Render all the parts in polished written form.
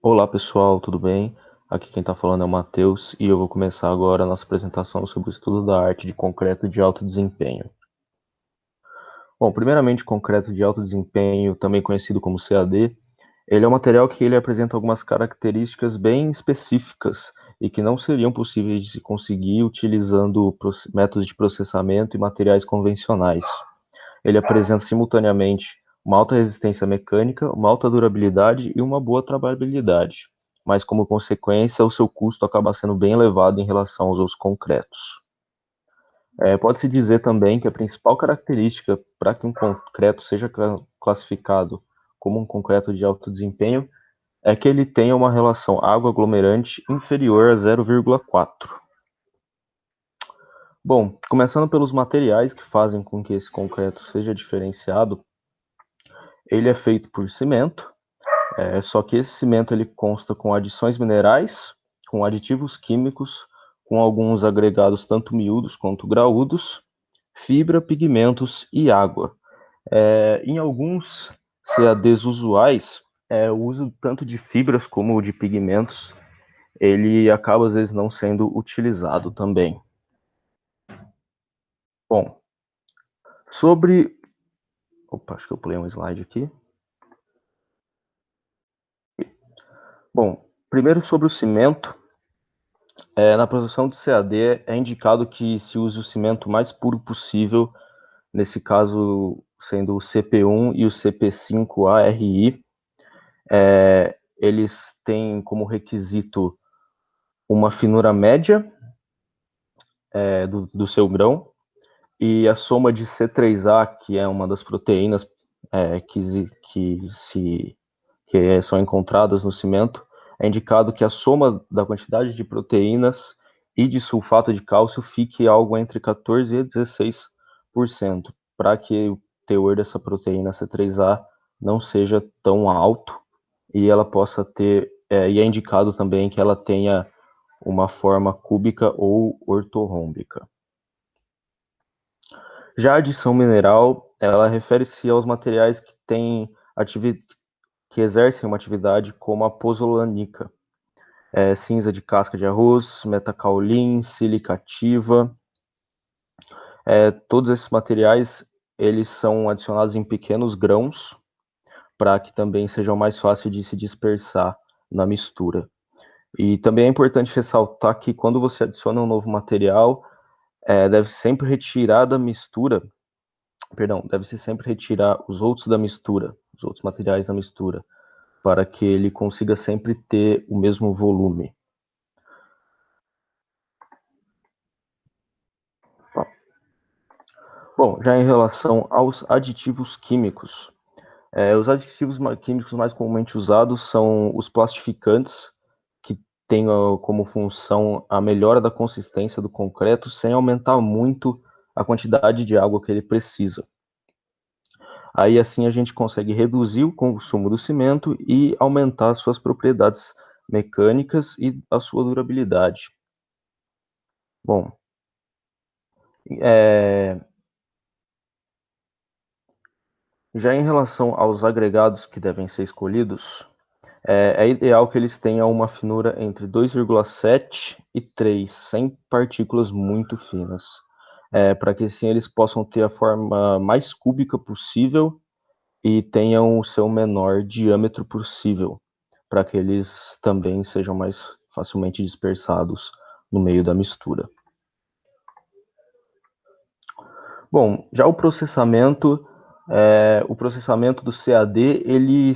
Olá pessoal, tudo bem? Aqui quem está falando é o Matheus e eu vou começar agora a nossa apresentação sobre o estudo da arte de concreto de alto desempenho. Bom, primeiramente, concreto de alto desempenho, também conhecido como CAD, ele é um material que ele apresenta algumas características bem específicas e que não seriam possíveis de se conseguir utilizando métodos de processamento e materiais convencionais. Ele apresenta simultaneamente uma alta resistência mecânica, uma alta durabilidade e uma boa trabalhabilidade, mas como consequência o seu custo acaba sendo bem elevado em relação aos outros concretos. Pode-se dizer também que a principal característica para que um concreto seja classificado como um concreto de alto desempenho é que ele tenha uma relação água aglomerante inferior a 0,4. Bom, começando pelos materiais que fazem com que esse concreto seja diferenciado, ele é feito por cimento, só que esse cimento ele consta com adições minerais, com aditivos químicos, com alguns agregados tanto miúdos quanto graúdos, fibra, pigmentos e água. Em alguns CADs usuais, o uso tanto de fibras como de pigmentos, ele acaba às vezes não sendo utilizado também. Bom, sobre... Opa, acho que eu pulei um slide aqui. Bom, primeiro sobre o cimento. Na produção de CAD é indicado que se use o cimento mais puro possível, nesse caso sendo o CP1 e o CP5ARI. Eles têm como requisito uma finura média do seu grão, e a soma de C3A, que é uma das proteínas que são encontradas no cimento, é indicado que a soma da quantidade de proteínas e de sulfato de cálcio fique algo entre 14% e 16%, para que o teor dessa proteína C3A não seja tão alto e ela possa ter, e é indicado também que ela tenha uma forma cúbica ou ortorrômbica. Já a adição mineral, ela refere-se aos materiais que têm que exercem uma atividade como a pozzolanica, cinza de casca de arroz, metacaulim, silicativa. Todos esses materiais, eles são adicionados em pequenos grãos para que também sejam mais fáceis de se dispersar na mistura. E também é importante ressaltar que quando você adiciona um novo material, deve sempre retirar da mistura, deve-se sempre retirar os outros da mistura, os outros materiais da mistura, para que ele consiga sempre ter o mesmo volume. Bom, já em relação aos aditivos químicos, os aditivos químicos mais comumente usados são os plastificantes, que têm como função a melhora da consistência do concreto sem aumentar muito a quantidade de água que ele precisa. Aí assim a gente consegue reduzir o consumo do cimento e aumentar suas propriedades mecânicas e a sua durabilidade. Bom, já em relação aos agregados que devem ser escolhidos, é ideal que eles tenham uma finura entre 2,7 e 3, sem partículas muito finas, para que assim eles possam ter a forma mais cúbica possível e tenham o seu menor diâmetro possível, para que eles também sejam mais facilmente dispersados no meio da mistura. Bom, já o processamento do CAD, ele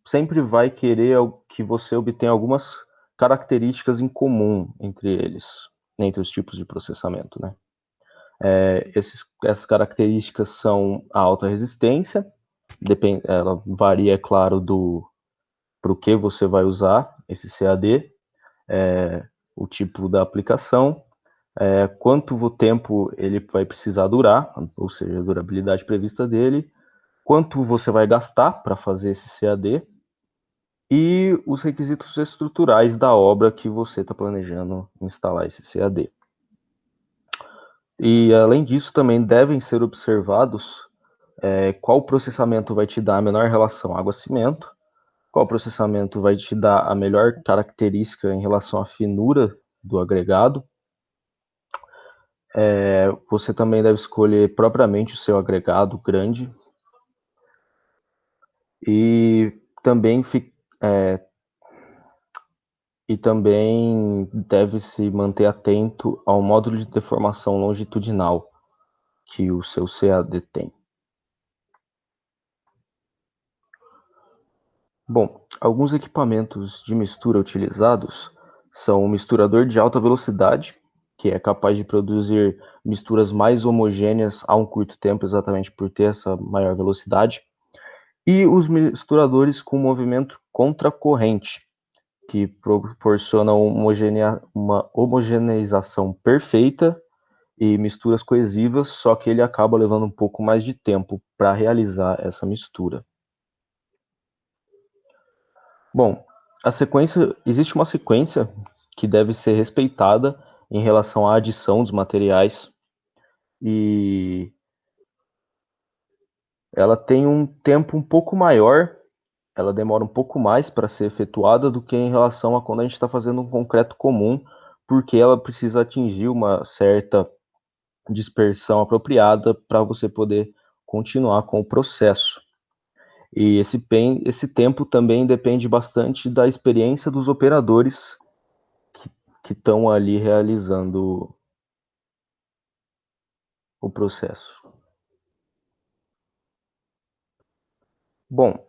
sempre vai querer que você obtenha algumas características em comum entre eles, entre os tipos de processamento, né? Essas características são a alta resistência, ela varia, é claro, para o que você vai usar esse CAD, o tipo da aplicação, quanto tempo ele vai precisar durar, ou seja, a durabilidade prevista dele, quanto você vai gastar para fazer esse CAD e os requisitos estruturais da obra que você está planejando instalar esse CAD. E, além disso, também devem ser observados qual processamento vai te dar a menor relação água-cimento, Qual processamento vai te dar a melhor característica em relação à finura do agregado. Você também deve escolher propriamente o seu agregado grande e também deve se manter atento ao módulo de deformação longitudinal que o seu CAD tem. Bom, alguns equipamentos de mistura utilizados são o misturador de alta velocidade, que é capaz de produzir misturas mais homogêneas a um curto tempo, exatamente por ter essa maior velocidade, e os misturadores com movimento contracorrente, que proporcionam uma homogeneização perfeita e misturas coesivas, só que ele acaba levando um pouco mais de tempo para realizar essa mistura. Bom, existe uma sequência que deve ser respeitada em relação à adição dos materiais e ela tem um tempo um pouco maior, ela demora um pouco mais para ser efetuada do que em relação a quando a gente está fazendo um concreto comum, porque ela precisa atingir uma certa dispersão apropriada para você poder continuar com o processo. E esse tempo também depende bastante da experiência dos operadores que estão ali realizando o processo. Bom,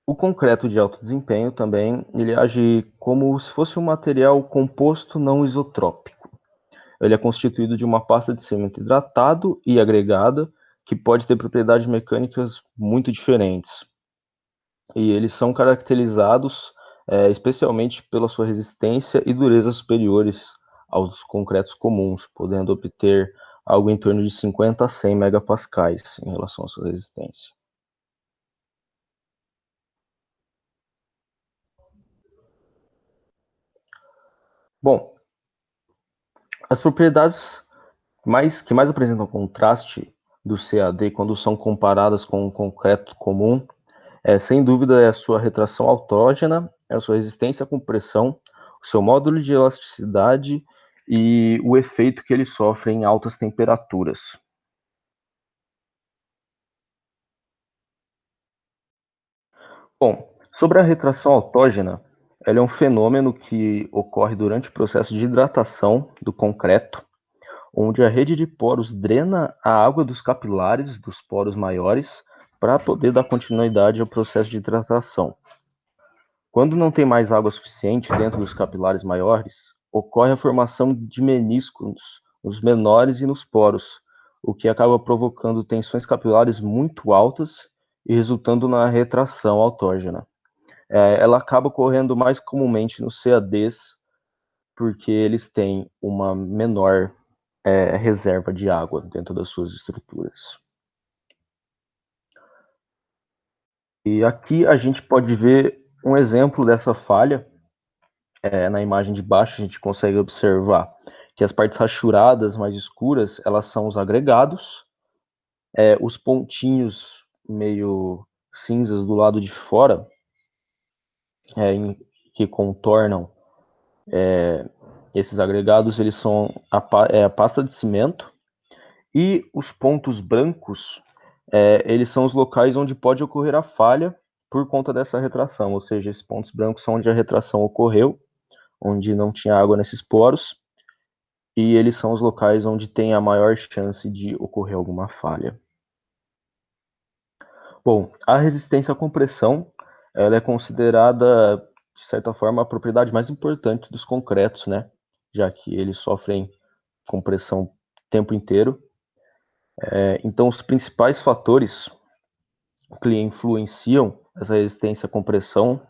o concreto de alto desempenho também, ele age como se fosse um material composto não isotrópico. Ele é constituído de uma pasta de cimento hidratado e agregada, que pode ter propriedades mecânicas muito diferentes. E eles são caracterizados especialmente pela sua resistência e dureza superiores aos concretos comuns, podendo obter algo em torno de 50 a 100 megapascais em relação à sua resistência. Bom, as propriedades que mais apresentam contraste do CAD quando são comparadas com o concreto comum, sem dúvida, é a sua retração autógena, é a sua resistência à compressão, o seu módulo de elasticidade e o efeito que ele sofre em altas temperaturas. Bom, sobre a retração autógena, ela é um fenômeno que ocorre durante o processo de hidratação do concreto, onde a rede de poros drena a água dos capilares dos poros maiores para poder dar continuidade ao processo de hidratação. Quando não tem mais água suficiente dentro dos capilares maiores, ocorre a formação de meniscos nos menores e nos poros, o que acaba provocando tensões capilares muito altas e resultando na retração autógena. Ela acaba ocorrendo mais comumente nos CADs, porque eles têm uma menor reserva de água dentro das suas estruturas. E aqui a gente pode ver um exemplo dessa falha. Na imagem de baixo a gente consegue observar que as partes rachuradas mais escuras, elas são os agregados, os pontinhos meio cinzas do lado de fora, que contornam esses agregados, eles são a pasta de cimento, e os pontos brancos, eles são os locais onde pode ocorrer a falha por conta dessa retração, ou seja, esses pontos brancos são onde a retração ocorreu, onde não tinha água nesses poros, e eles são os locais onde tem a maior chance de ocorrer alguma falha. Bom, a resistência à compressão, ela é considerada, de certa forma, a propriedade mais importante dos concretos, né? Já que eles sofrem compressão o tempo inteiro. Então, os principais fatores que influenciam essa resistência à compressão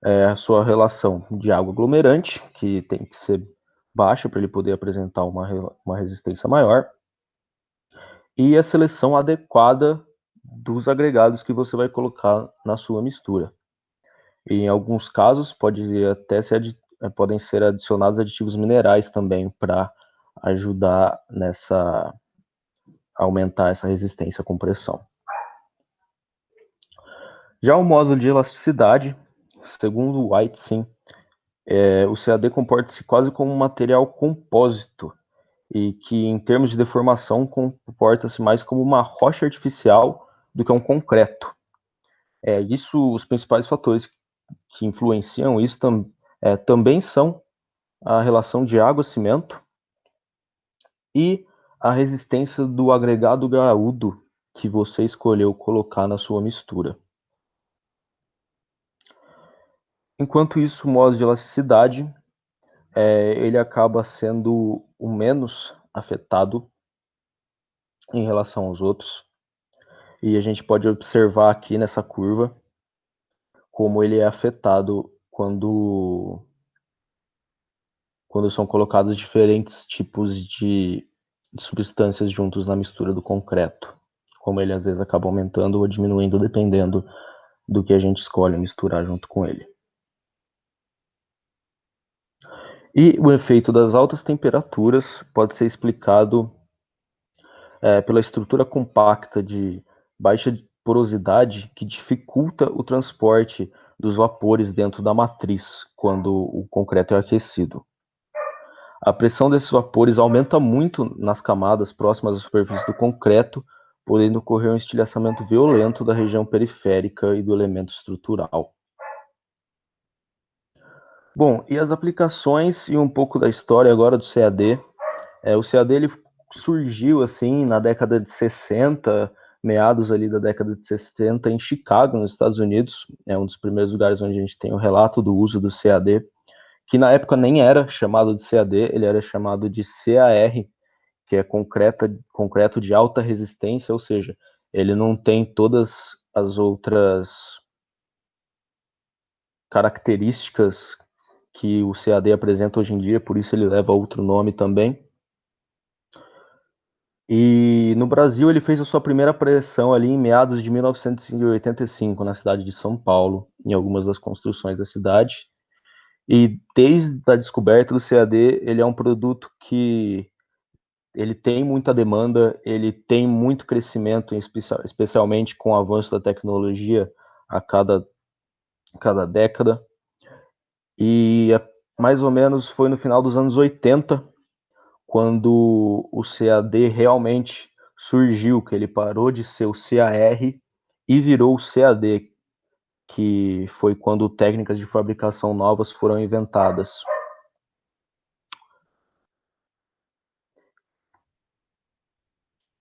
é a sua relação de água aglomerante, que tem que ser baixa para ele poder apresentar uma resistência maior, e a seleção adequada dos agregados que você vai colocar na sua mistura. E em alguns casos podem ser adicionados aditivos minerais também para ajudar a aumentar essa resistência à compressão. Já o módulo de elasticidade, segundo White, sim, o CAD comporta-se quase como um material compósito e que, em termos de deformação, comporta-se mais como uma rocha artificial do que um concreto. Os principais fatores que influenciam isso também são a relação de água-cimento e a resistência do agregado graúdo que você escolheu colocar na sua mistura. Enquanto isso, o modo de elasticidade, ele acaba sendo o menos afetado em relação aos outros. E a gente pode observar aqui nessa curva como ele é afetado quando são colocados diferentes tipos de substâncias juntos na mistura do concreto. Como ele às vezes acaba aumentando ou diminuindo dependendo do que a gente escolhe misturar junto com ele. E o efeito das altas temperaturas pode ser explicado pela estrutura compacta de baixa porosidade que dificulta o transporte dos vapores dentro da matriz quando o concreto é aquecido. A pressão desses vapores aumenta muito nas camadas próximas à superfície do concreto, podendo ocorrer um estilhaçamento violento da região periférica e do elemento estrutural. Bom, e as aplicações e um pouco da história agora do CAD. O CAD ele surgiu assim na década de 60, meados ali da década de 60, em Chicago, nos Estados Unidos. É um dos primeiros lugares onde a gente tem o relato do uso do CAD, que na época nem era chamado de CAD, ele era chamado de CAR, que é concreto de alta resistência, ou seja, ele não tem todas as outras características que o CAD apresenta hoje em dia, por isso ele leva outro nome também. E no Brasil ele fez a sua primeira aparição ali em meados de 1985, na cidade de São Paulo, em algumas das construções da cidade. E desde a descoberta do CAD, ele é um produto que ele tem muita demanda, ele tem muito crescimento, especialmente com o avanço da tecnologia a cada década. E mais ou menos foi no final dos anos 80, quando o CAD realmente surgiu, que ele parou de ser o CAR e virou o CAD, que foi quando técnicas de fabricação novas foram inventadas.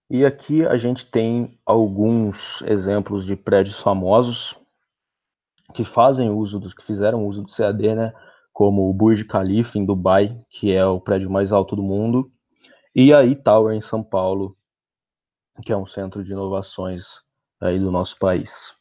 E aqui a gente tem alguns exemplos de prédios famosos que fizeram uso do CAD, né? Como o Burj Khalifa em Dubai, que é o prédio mais alto do mundo, e a E-Tower em São Paulo, que é um centro de inovações aí do nosso país.